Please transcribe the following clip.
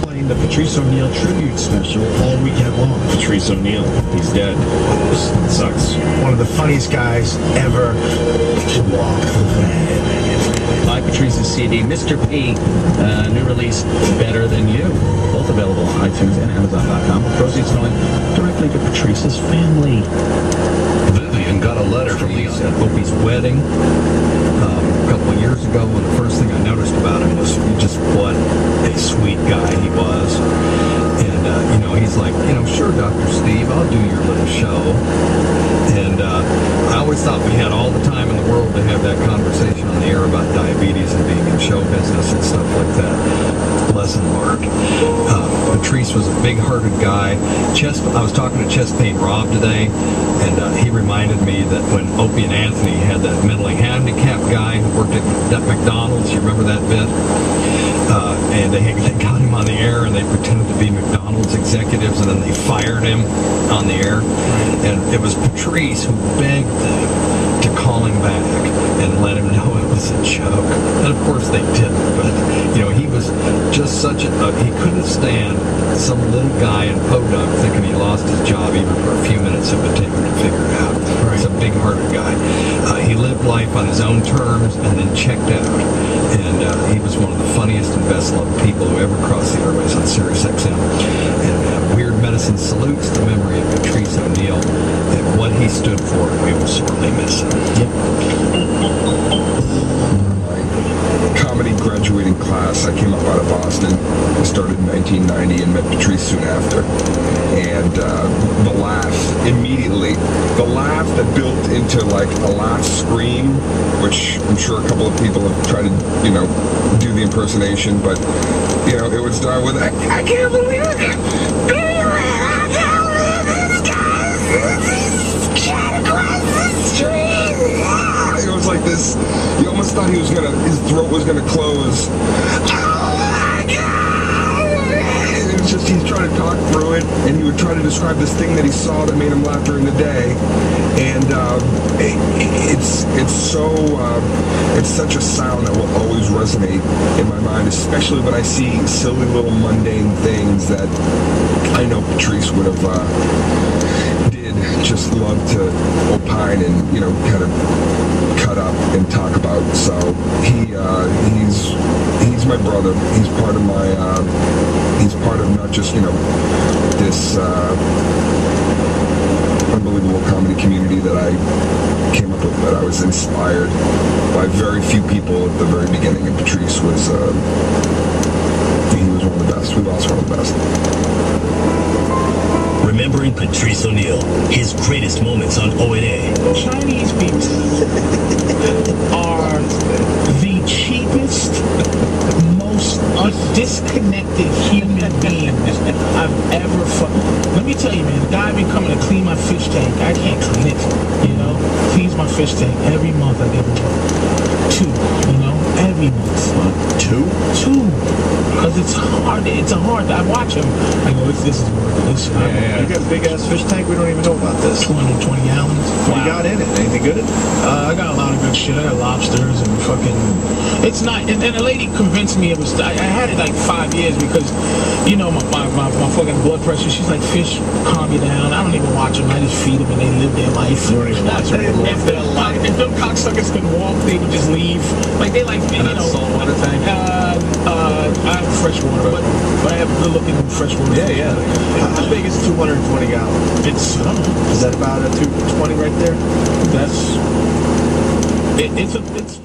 playing the Patrice O'Neal tribute special all weekend long. Patrice O'Neal, he's dead. Sucks. One of the funniest guys ever to walk the planet. Buy Patrice's CD, Mr. P, new release, Better Than You. Both available on iTunes and Amazon.com. With proceeds going directly to Patrice's family. Vivian got a letter from Lisa at Opie's wedding a couple of years ago, and the first thing I noticed about him was just what a sweet guy he was. And, he's like, sure, Dr. Steve, I'll do your little show. And I always thought we had all the time in the world to have that conversation on the air about diabetes and being in show business and stuff like that. Bless him, Mark. Patrice was a big-hearted guy. I was talking to Chest Pain Rob today, and he reminded me that when Opie and Anthony had that mentally handicapped guy who worked at McDonald's, you remember that bit? And they got him on the air, and they pretended to be McDonald's executives, and then they fired him on the air. And it was Patrice who begged them to call him back and let him know it was a joke. And of course they didn't, but he was just such he couldn't stand some little guy in Podunk thinking he lost his job even for a few minutes it would take him to figure it out. Right. He's a big-hearted guy. He lived life on his own terms and then checked out. And he was one of the funniest and best-loved people who ever crossed the airways on Sirius XM. And Weird Medicine salutes the memory of Patrice O'Neal and what he stood for. We will sorely miss him. Comedy graduating class, I came up out of Boston. I started in 1990 and met Patrice soon after. And the laugh, immediately, the laugh that built into like a laugh scream, which I'm sure a couple of people have tried to, do the impersonation, but, it would start with, I can't believe it! I can't believe this guy's shot across the street! It was like this, you almost thought his throat was gonna close. Oh my God! It was just, he's trying to talk through it, and he would try to describe this thing that he saw that made him laugh during the day. And it's such a sound that will always resonate in my mind, especially when I see silly little mundane things that I know Patrice would have did just love to opine and kind of cut up and talk about. So he's my brother. He's part of my he's part of not just this unbelievable comedy community that I came up with, but I was inspired by very few people at the very beginning, and Patrice was he was one of the best. We lost one of the best. Remembering Patrice O'Neal, his greatest moments on O&A. Chinese people are the cheapest, most disconnected human beings I've ever Let me tell you, man, the guy been coming to clean my fish tank. I can't clean it, Cleans my fish tank every month. I give him 2, every month. 2? 2. Because it's hard. I watch him. I go, this is worthless. Yeah. You got a big-ass fish tank? We don't even know about this. 220 gallons. What you got in it? Anything good in it? I got a lot of good shit. I got lobsters and fucking... It's not... And a lady convinced me it was... I had it like 5 years because, my fucking blood pressure. She's like, fish, calm you down. I don't even watch them. I just feed them and they live their life. You don't even watch them. If them cocksuckers could walk, they would just leave. Like, they like... saltwater tank? I have fresh water, but I have good looking fresh water. Yeah. How big is 220 gallons? Is that about a 220 right there? It's